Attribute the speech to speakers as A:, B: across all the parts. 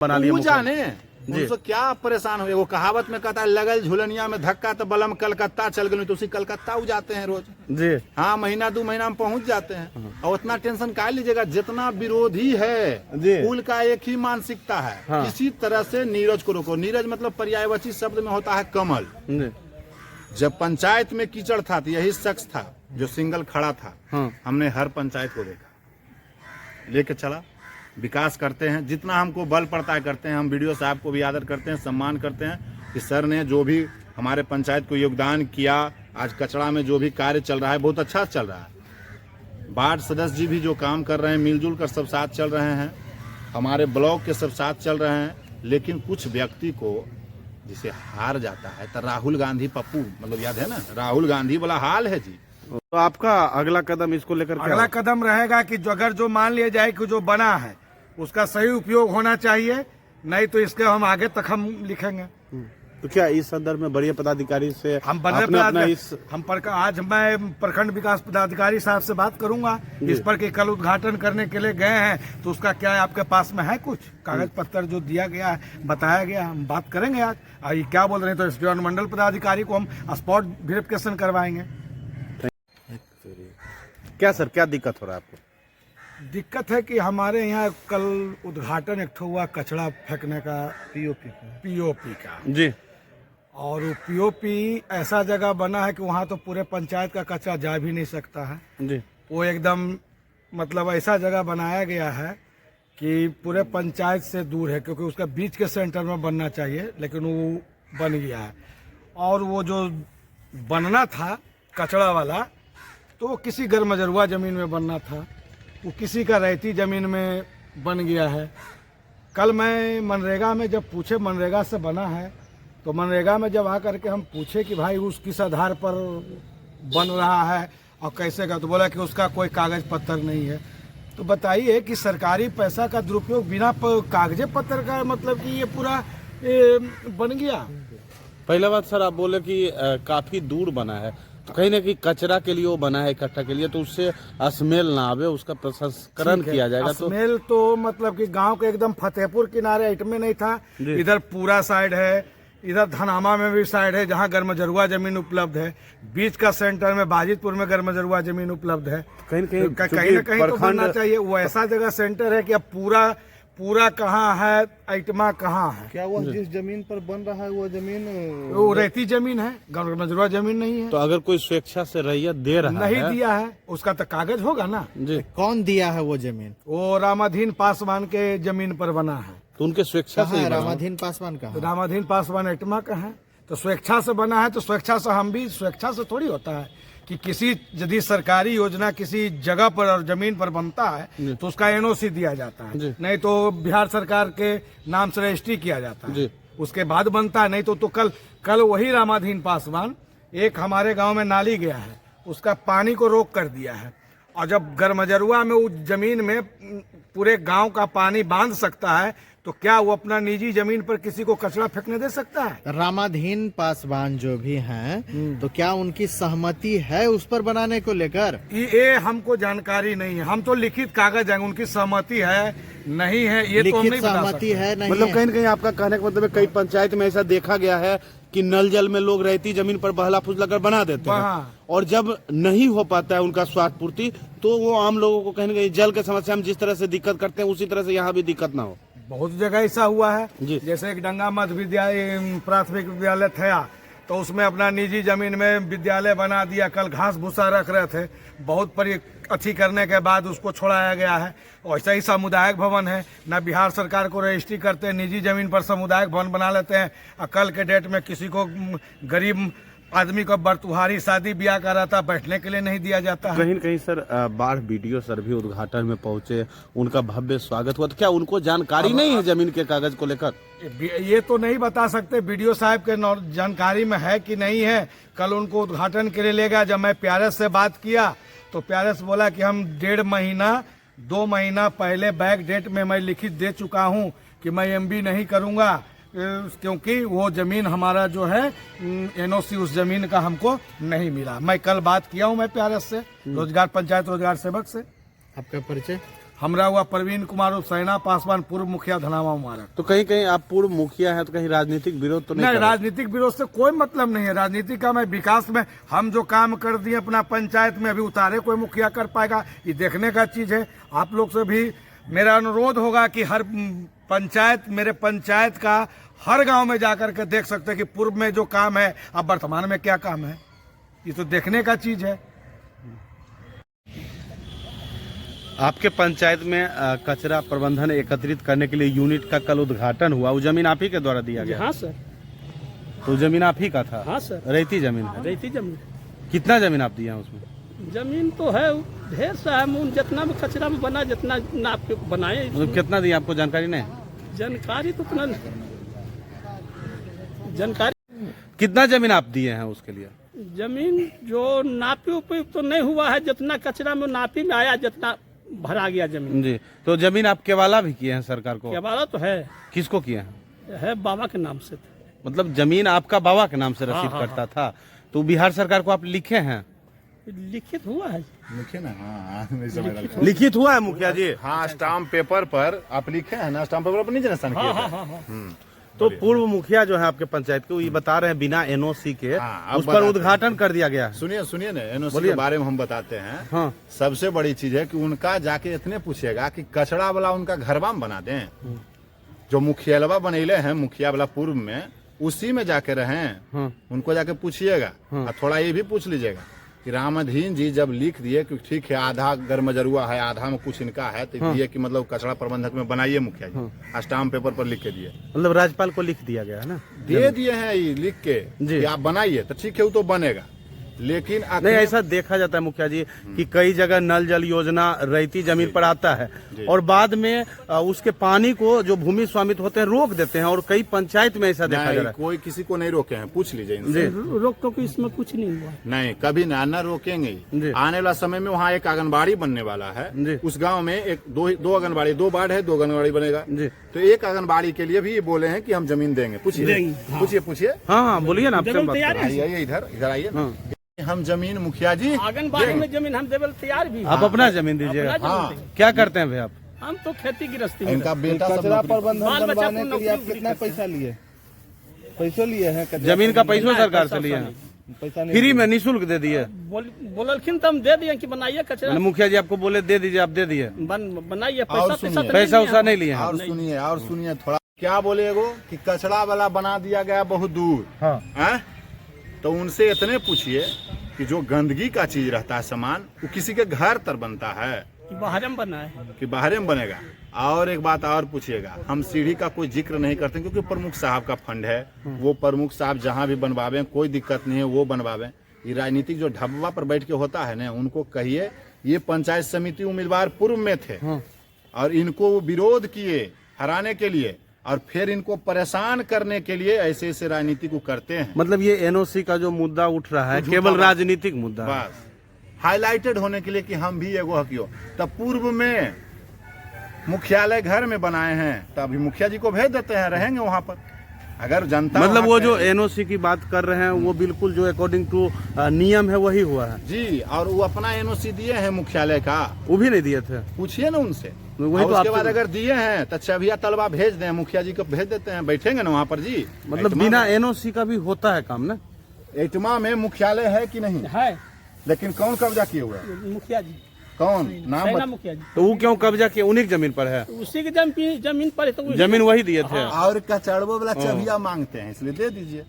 A: बना लिया
B: वो जाने उनसे क्या परेशान हुए। वो कहावत में कहता है लगल झुलनिया में धक्का तो बलम कलकत्ता चल गए, तो उसी कलकत्ता हो जाते हैं रोज
A: जी।
B: हाँ, महीना 2 महीना में पहुंच जाते हैं। और उतना टेंशन क्या लीजिएगा, जितना विरोधी है कुल का एक ही मानसिकता है।
A: हाँ।
B: किसी तरह से नीरज को रोको। नीरज मतलब पर्यायवाची शब्द में होता है कमल। जब पंचायत में कीचड़ था तो यही शख्स था जो सिंगल खड़ा था।
A: हाँ।
B: हमने हर पंचायत को देखा, लेके चला, विकास करते हैं, जितना हमको बल पड़ता है करते हैं। हम वीडियो साहब को भी आदर करते हैं, सम्मान करते हैं कि सर ने जो भी हमारे पंचायत को योगदान किया, आज कचड़ा में जो भी कार्य चल रहा है बहुत अच्छा चल रहा है। वार्ड सदस्य जी भी जो काम कर रहे हैं मिलजुल कर सब साथ चल रहे हैं, हमारे ब्लॉक के सब साथ चल रहे हैं। लेकिन कुछ व्यक्ति को जिसे हार जाता है, तो राहुल गांधी पप्पू मतलब याद है ना, राहुल गांधी वाला हाल है जी।
A: तो आपका अगला कदम इसको लेकर क्या
C: अगला कदम रहेगा कि जो अगर जो मान लिया जाए कि जो बना है उसका सही उपयोग होना चाहिए, नहीं तो इसके हम आगे तक हम लिखेंगे।
A: तो क्या इस संदर्भ में वरीय पदाधिकारी से
C: हम आज मैं प्रखंड विकास पदाधिकारी साहब से बात करूंगा इस पर कि कल उद्घाटन करने के लिए गए हैं, तो उसका क्या आपके पास में है कुछ कागज पत्र जो दिया गया है, बताया गया, हम बात करेंगे आज। ये क्या बोल रहे हैं, तो एसडीओ मंडल पदाधिकारी को हम स्पॉट वेरिफिकेशन करवाएंगे।
A: क्या सर, क्या दिक्कत हो रहा है आपको?
C: दिक्कत है कि हमारे यहाँ कल उद्घाटन एक हुआ कचड़ा फेंकने का, पीओपी का
A: जी।
C: और वो पीओपी ऐसा जगह बना है कि वहाँ तो पूरे पंचायत का कचरा जा भी नहीं सकता है
A: जी।
C: वो एकदम मतलब ऐसा जगह बनाया गया है कि पूरे पंचायत से दूर है, क्योंकि उसका बीच के सेंटर में बनना चाहिए, लेकिन वो बन गया है। और वो जो बनना था कचड़ा वाला, तो वो किसी गरमजरुआ जमीन में बनना था, वो किसी का रहती जमीन में बन गया है। कल मैं मनरेगा में जब पूछे, मनरेगा से बना है, तो मनरेगा में जब आकर के हम पूछे कि भाई उस किस आधार पर बन रहा है और कैसे का, तो बोला कि उसका कोई कागज पत्र नहीं है। तो बताइए कि सरकारी पैसा का दुरुपयोग बिना कागज पत्र का, मतलब कि ये पूरा बन गया।
A: पहला बात सर, आप बोले कि काफी दूर बना है, तो कहीं ना कहीं कचरा के लिए वो बना है, इकट्ठा के लिए, तो उससे स्मेल ना आवे, उसका प्रसंस्करण किया जाएगा।
C: स्मेल तो मतलब कि गांव के एकदम फतेहपुर किनारे आइट में नहीं था, इधर पूरा साइड है, इधर धनामा में भी साइड है जहां गरमजरुआ जमीन उपलब्ध है, बीच का सेंटर में बाजितपुर में गरमजरुआ जमीन उपलब्ध है।
A: कहीं
C: ना कहीं तो बनना चाहिए। वो ऐसा जगह सेंटर है कि अब पूरा कहाँ है, आइटमा कहाँ है।
D: क्या वो जिस जमीन पर बन रहा है वो जमीन
C: वो रहती जमीन है, गरमजरुआ जमीन नहीं है।
A: तो अगर कोई स्वेच्छा से रैयत दे रहा
C: नहीं दिया है, उसका तो कागज होगा ना
A: जी।
D: कौन दिया है वो जमीन?
C: वो रामाधीन पासवान के जमीन पर बना है।
A: तो उनके स्वेच्छा से
D: रामाधीन पासवान का?
C: रामाधीन पासवान एटमा का है, तो स्वेच्छा से बना है। तो स्वेच्छा से, हम भी स्वेच्छा से थोड़ी होता है कि किसी यदि सरकारी योजना किसी जगह पर और जमीन पर बनता है तो उसका एनओसी दिया जाता है, नहीं तो बिहार सरकार के नाम से रजिस्ट्री किया जाता है, उसके बाद बनता है। नहीं तो कल वही रामाधीन पासवान, एक हमारे गांव में नाली गया है, उसका पानी को रोक कर दिया है, और जब गरमजरुआ में उस जमीन में पूरे गांव का पानी बांध सकता है, तो क्या वो अपना निजी जमीन पर किसी को कचरा फेंकने दे सकता है?
D: रामाधीन पासवान जो भी हैं, तो क्या उनकी सहमति है उस पर बनाने को लेकर?
C: ये हमको जानकारी नहीं है। हम तो लिखित कागज है, उनकी सहमति है नहीं है ये तो नहीं बता
D: सहमति है नहीं
A: मतलब
D: है।
A: कहीं ना कहीं आपका कहने का मतलब है, कई पंचायत में ऐसा देखा गया है कि नल जल में लोग रहती जमीन पर बहला फुसला कर बना देते हैं, और जब नहीं हो पाता है उनका स्वास्थ्य पूर्ति, तो वो आम लोगों को कहीं ना कहीं जल के समस्या में जिस तरह से दिक्कत करते हैं, उसी तरह से यहाँ भी दिक्कत ना हो।
C: बहुत जगह ऐसा हुआ है। जैसे एक डंगा मध्य विद्यालय प्राथमिक विद्यालय था, तो उसमें अपना निजी जमीन में विद्यालय बना दिया। कल घास भूसा रख रहे थे, बहुत अच्छी करने के बाद उसको छोड़ाया गया है। वैसा ही सामुदायिक भवन है, न बिहार सरकार को रजिस्ट्री करते हैं, निजी जमीन पर सामुदायिक भवन बना लेते हैं। और कल के डेट में किसी को गरीब आदमी को बरतुहारी शादी ब्याह का रहता, बैठने के लिए नहीं दिया जाता है।
A: कहीं न कहीं सर बाढ़ बीडीओ सर भी उद्घाटन में पहुंचे, उनका भव्य स्वागत हुआ, तो क्या उनको जानकारी नहीं है जमीन के कागज को लेकर?
C: ये तो नहीं बता सकते बीडीओ साहब के जानकारी में है कि नहीं है। कल उनको उद्घाटन के लिए ले गया, जब मैं प्यारेस से बात किया तो प्यारेस बोला कि हम 1.5 महीना 2 महीना पहले बैक डेट में मैं लिखित दे चुका हूँ कि मैं एमबी नहीं करूँगा, क्योंकि वो जमीन हमारा जो है एनओसी उस जमीन का हमको नहीं मिला। मैं कल बात किया हूँ मैं प्यारेस से, रोजगार पंचायत रोजगार सेवक से।
D: आपका परिचय?
C: हमरा हुआ प्रवीण कुमार उर्फ सैना पासवान, पूर्व मुखिया धनावा मुबारक।
A: तो कहीं कहीं आप पूर्व मुखिया हैं तो कहीं राजनीतिक विरोध तो नहीं
C: नहीं,
A: कर रहे?
C: राजनीतिक विरोध से कोई मतलब नहीं है। राजनीति का मैं विकास में हम जो काम कर दिए अपना पंचायत में, अभी उतारे कोई मुखिया कर पाएगा, ये देखने का चीज है। आप लोग से भी मेरा अनुरोध होगा कि हर पंचायत, मेरे पंचायत का हर गांव में जाकर के देख सकते हैं कि पूर्व में जो काम है अब वर्तमान में क्या काम है, ये तो देखने का चीज है।
A: आपके पंचायत में कचरा प्रबंधन एकत्रित करने के लिए यूनिट का कल उद्घाटन हुआ, वो जमीन आप ही के द्वारा दिया गया?
E: हाँ सर।
A: तो जमीन आप ही का था?
E: हाँ सर।
A: रहती जमीन है?
E: रहती जमीन।
A: कितना जमीन आप दिए हैं उसमें?
E: जमीन तो है ढेर सा है, मून जितना भी कचरा में बना, जितना नाप के बनाए।
A: मतलब कितना दिया आपको जानकारी नहीं?
E: जानकारी तो उतना जानकारी।
A: कितना जमीन आप दिए हैं उसके लिए?
E: जमीन जो नापी उपी तो नहीं हुआ है, जितना कचरा में नापी में आया, जितना भरा गया जमीन।
A: जी, तो जमीन आप केवाला भी किए हैं सरकार को?
E: केवाला तो है।
A: किसको किए हैं?
E: है बाबा के नाम से।
A: मतलब जमीन आपका बाबा के नाम से रसीद
E: हाँ,
A: करता था, तो बिहार सरकार को आप लिखे हैं?
E: लिखित हुआ है।
B: लिखे ना? हाँ, नहीं समझ रहा।
A: लिखित हुआ है मुखिया जी?
B: हाँ, स्टाम्प पेपर पर आप लिखे हैं ना, स्टाम्प पेपर पर नहीं निशान किया है?
A: तो पूर्व मुखिया जो है आपके पंचायत के, वो ये बता रहे हैं बिना एनओसी के
B: हाँ, अब
A: उस पर
B: बताते
A: उद्घाटन कर दिया गया है।
B: सुनिए ना, एनओसी के बारे में हम बताते हैं।
A: हाँ।
B: सबसे बड़ी चीज है कि उनका जाके इतने पूछेगा कि कचड़ा वाला उनका घरवा में बना दें, जो मुखियालवा बनैले हैं मुखिया वाला पूर्व में, उसी में जाके रहें। उनको जाके पूछिएगा। और थोड़ा ये भी पूछ लीजिएगा कि रामाधीन जी जब लिख दिए कि ठीक है आधा गरमजरुआ है, आधा में कुछ इनका है, तो ये कि मतलब कचरा प्रबंधक में बनाइए मुखिया जी, स्टाम्प पेपर पर लिख के दिए।
A: मतलब राज्यपाल को लिख दिया गया है ना?
B: दे दिए हैं ये लिख के कि आप बनाइए, तो ठीक है वो तो बनेगा। लेकिन
A: नहीं, ऐसा देखा जाता है मुखिया जी कि कई जगह नल जल योजना रहती जमीन पर आता है और बाद में उसके पानी को जो भूमि स्वामित्व होते हैं रोक देते हैं, और कई पंचायत में ऐसा देखा जा रहा है।
B: कोई किसी को नहीं रोके हैं, पूछ लीजिए इनसे।
E: रोक टोक इसमें कुछ नहीं हुआ।
B: नहीं, कभी ना रोकेंगे। आने वाला समय में वहाँ एक आंगनबाड़ी बनने वाला है। उस गांव में एक दो आंगनबाड़ी, 2 वार्ड है, 2 आंगनबाड़ी बनेगा। तो एक आंगनबाड़ी के लिए भी ये बोले हैं कि हम जमीन देंगे। पूछिए।
A: हाँ, बोलिए ना, आपसे बात करें।
B: आइए इधर आइए। हम जमीन मुखिया जी
E: आंगनबाड़ी में जमीन हम देवल तैयार भी।
A: आप अपना जमीन दीजिएगा।
E: हाँ।
A: क्या करते हैं भाई आप?
E: हम तो खेती गृहस्ती में।
B: इनका बेटा
A: कचरा प्रबंधन बनवाने के लिए आप कितना पैसा लिए? पैसा लिए हैं? जमीन का पैसा सरकार से लिए हैं? पैसा फ्री में निःशुल्क दे दिए?
E: बोलखिन तो हम दे दिए कि बनाइए कचरा।
A: मुखिया जी आपको बोले दे दीजिए, आप दे दिए?
E: बनाइए।
A: पैसा उसा नहीं लिए?
B: और सुनिए थोड़ा क्या बोले एगो कि कचरा वाला बना दिया गया बहुत दूर। हाँ। तो उनसे इतने पूछिए कि जो गंदगी का चीज रहता है सामान, वो किसी के घर तर बनता है
E: बाहर में बना है
B: कि बाहर में बनेगा। और एक बात और पूछिएगा, हम सीढ़ी का कोई जिक्र नहीं करते क्योंकि प्रमुख साहब का फंड है, वो प्रमुख साहब जहाँ भी बनवावे कोई दिक्कत नहीं है, वो बनवावे। ये राजनीतिक जो ढाबा पर बैठ के होता है ना, उनको कहिए ये पंचायत समिति उम्मीदवार पूर्व में थे और इनको वो विरोध किए हराने के लिए, और फिर इनको परेशान करने के लिए ऐसे राजनीति को करते हैं।
A: मतलब ये एनओसी का जो मुद्दा उठ रहा है केवल राजनीतिक मुद्दा है,
B: बस हाईलाइटेड होने के लिए कि हम भी एगो हकियो। तब पूर्व में मुख्यालय घर में बनाए हैं, तब अभी मुखिया जी को भेज देते हैं, रहेंगे वहाँ पर। अगर जनता
A: मतलब वो जो एनओसी की बात कर रहे हैं वो बिल्कुल जो अकॉर्डिंग टू नियम है वही हुआ है
B: जी। और वो अपना एनओसी दिए हैं मुख्यालय का,
A: वो भी नहीं दिए थे?
B: पूछिए ना उनसे।
A: वही तो
B: उसके बाद अगर दिए हैं तो छविया तलवा भेज दें, मुखिया जी को भेज देते हैं, बैठेंगे ना वहाँ पर जी।
A: मतलब बिना एनओसी का भी होता है काम ना?
B: एटमा में मुख्यालय है कि नहीं
E: है,
B: लेकिन कौन कब्जा किए हुए हैं?
E: मुखिया जी।
B: कौन नाम?
E: मुखिया जी।
A: तो वो क्यों कब्जा किए? उन्हीं की जमीन पर है?
E: उसी की जमीन पर है, तो
A: जमीन वही दिए थे।
B: और कचड़बो वाला छविया मांगते हैं, इसलिए दे दीजिए।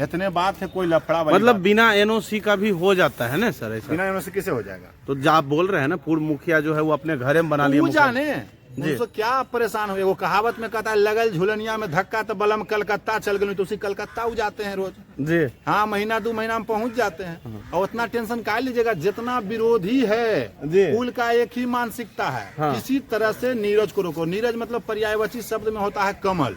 B: इतने बात है, कोई लफड़ा
A: मतलब बिना एनओसी का भी हो जाता है ना सर? ऐसा
B: बिना एनओसी कैसे हो जाएगा?
A: तो जो आप बोल रहे हैं ना पूर्व मुखिया जो है वो अपने घरे में बना लिया।
B: जाने उनसे क्या परेशान हुए? वो कहावत में कहता है लगल झुलनिया में धक्का तो बलम कलकत्ता चल गए, तो उसी कलकत्ता हो जाते हैं रोज
A: जी।
B: हाँ, महीना 2 महीना में पहुंच जाते हैं। और उतना टेंशन का लीजिएगा, जितना विरोधी है कुल का एक ही मानसिकता है। किसी तरह से नीरज को रोको। नीरज मतलब पर्यायवाची शब्द में होता है कमल।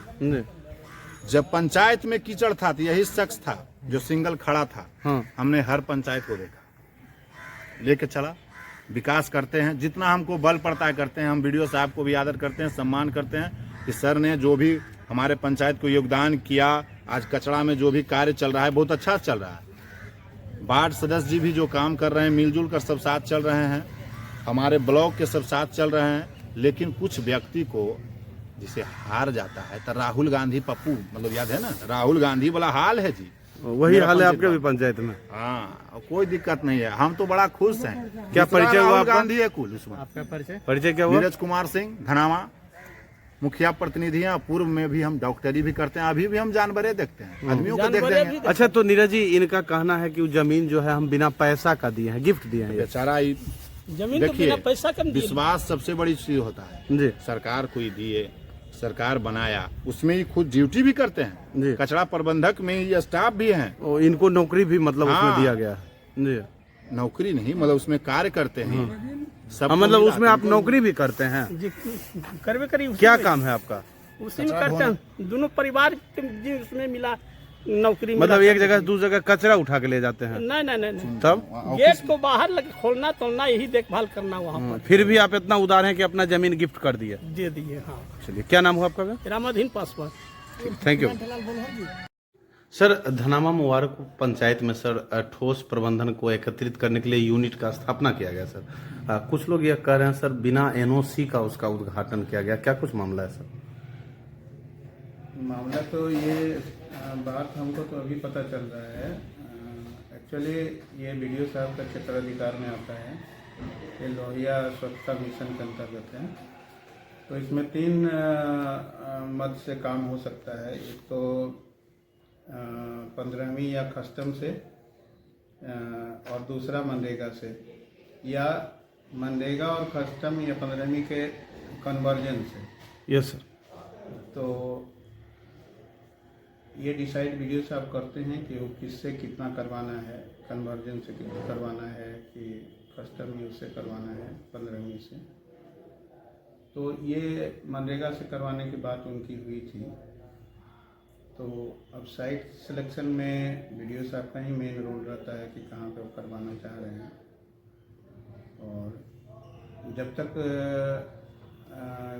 B: जब पंचायत में कीचड़ था तो यही शख्स था जो सिंगल खड़ा था। हमने हर पंचायत को देखा, लेके चला, विकास करते हैं, जितना हमको बल पड़ता है करते हैं। हम वीडियो साहब को भी आदर करते हैं, सम्मान करते हैं कि सर ने जो भी हमारे पंचायत को योगदान किया, आज कचरा में जो भी कार्य चल रहा है बहुत अच्छा चल रहा है। वार्ड सदस्य जी भी जो काम कर रहे हैं मिलजुल कर सब साथ चल रहे हैं, हमारे ब्लॉक के सब साथ चल रहे हैं। लेकिन कुछ व्यक्ति को जिसे हार जाता है तो राहुल गांधी पप्पू मतलब याद है ना, राहुल गांधी वाला हाल है जी।
A: वही हाल है आपके भी पंचायत में?
B: हाँ, कोई दिक्कत नहीं है, हम तो बड़ा खुश हैं।
A: क्या परिचय हुआ
B: राहुल
A: आपका?
B: गांधी है कुल उसमें।
D: आपका
A: परिचय क्या हुआ?
B: नीरज कुमार सिंह धनावा, मुखिया प्रतिनिधि हैं। पूर्व में भी हम डॉक्टरी भी करते हैं, अभी भी हम जानवरे देखते हैं, आदमियों को देखते हैं।
A: अच्छा, तो नीरज जी, इनका कहना है कि वो जमीन जो है हम बिना पैसा का दिए हैं, गिफ्ट दिए हैं ये।
B: बेचारा
E: जमीन तो
B: देखिए,
E: बिना पैसा कम दिए।
B: विश्वास सबसे बड़ी चीज होता है
A: जी
B: सरकार कोई दिए, सरकार बनाया, उसमें ही खुद ड्यूटी भी करते हैं।
A: जी।
B: कचरा प्रबंधक में ही स्टाफ भी हैं।
A: और इनको नौकरी भी मतलब उसमें
B: हाँ।
A: दिया गया है जी।
B: नौकरी नहीं, मतलब उसमें कार्य करते हैं सब।
A: हाँ, मतलब उसमें आप नौकरी भी करते हैं?
E: जी, करवे करी उसी
A: क्या
E: में-
A: काम है आपका?
E: उसी में करते हैं, दोनों परिवार के जी उसमें मिला नौकरी
A: मतलब
E: मिला।
A: एक जगह से दूसरी जगह कचरा उठा के ले जाते हैं,
E: नहीं नहीं नहीं नहीं,
A: तब
E: गेट को बाहर लगे खोलना तोड़ना, यही देखभाल करना वहाँ पर।
A: फिर भी आप इतना उदार हैं कि अपना जमीन गिफ्ट कर दिए।
E: दे दिए। हाँ,
A: चलिए, क्या नाम हुआ आपका?
E: Ramadhin Paswan.
A: Thank you sir. Dhanama Mubarak panchayat में सर ठोस प्रबंधन को एकत्रित करने के लिए यूनिट का स्थापना किया गया सर। कुछ लोग यह कह रहे हैं सर बिना एनओसी का उसका उद्घाटन किया गया, क्या कुछ मामला है सर?
F: मामला तो ये बात हमको तो अभी पता चल रहा है। एक्चुअली ये वीडियो साहब का क्षेत्राधिकार में आता है, ये लोहिया स्वच्छता मिशन के अंतर्गत है। तो इसमें 3 मद से काम हो सकता है। एक तो 15वीं या कस्टम से, और दूसरा मनरेगा से, या मनरेगा और कस्टम या 15वीं के कन्वर्जन से।
A: Yes sir.
F: तो ये डिसाइड वीडियो साहब करते हैं कि वो किससे कितना करवाना है, कन्वर्जन से कितना करवाना है कि कस्टम यूज से करवाना है 15वीं से। तो ये मनरेगा से करवाने की बात उनकी हुई थी। तो अब साइट सिलेक्शन में वीडियो साहब का ही मेन रोल रहता है कि कहाँ पे वो करवाना चाह रहे हैं। और जब तक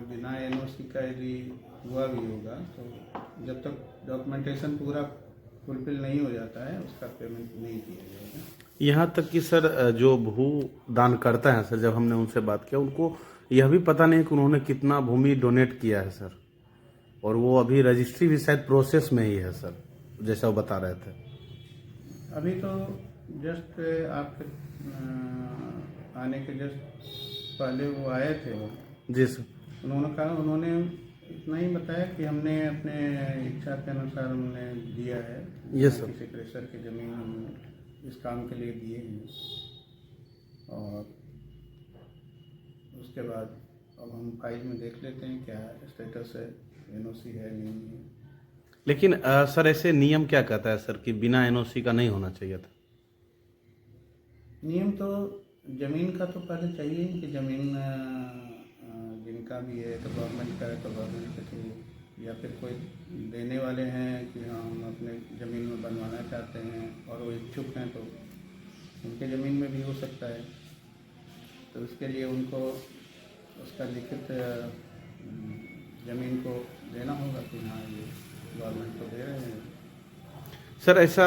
F: बिना एनओसी का यदि हुआ भी होगा, तो जब तक डॉक्यूमेंटेशन पूरा फुलफिल नहीं हो जाता है उसका पेमेंट नहीं किया जाएगा।
A: यहाँ तक कि सर जो भू दान करता है सर, जब हमने उनसे बात किया, उनको यह भी पता नहीं कि उन्होंने कितना भूमि डोनेट किया है सर, और वो अभी रजिस्ट्री भी शायद प्रोसेस में ही है सर, जैसा वो बता रहे थे।
F: अभी तो जस्ट आपके आने के जस्ट पहले वो आए थे, वो
A: जी सर।
F: उन्होंने इतना ही बताया कि हमने अपने इच्छा के अनुसार हमने दिया है।
A: Yes sir.
F: किसी क्रेशर की ज़मीन हमने इस काम के लिए दिए हैं। और उसके बाद अब हम फाइल में देख लेते हैं क्या स्टेटस है, एनओसी है नहीं है।
A: लेकिन सर ऐसे नियम क्या कहता है सर कि बिना एनओसी का नहीं होना चाहिए था?
F: नियम तो ज़मीन का तो पहले चाहिए कि ज़मीन जिनका भी है तो गवर्नमेंट का है तो गवर्नमेंट के थ्रू, या फिर कोई देने वाले हैं कि हाँ हम अपने ज़मीन में बनवाना चाहते हैं और वो इच्छुक हैं तो उनके ज़मीन में भी हो सकता है। तो उसके लिए उनको उसका लिखित ज़मीन को देना होगा कि हाँ ये गवर्नमेंट को दे रहे हैं।
A: सर ऐसा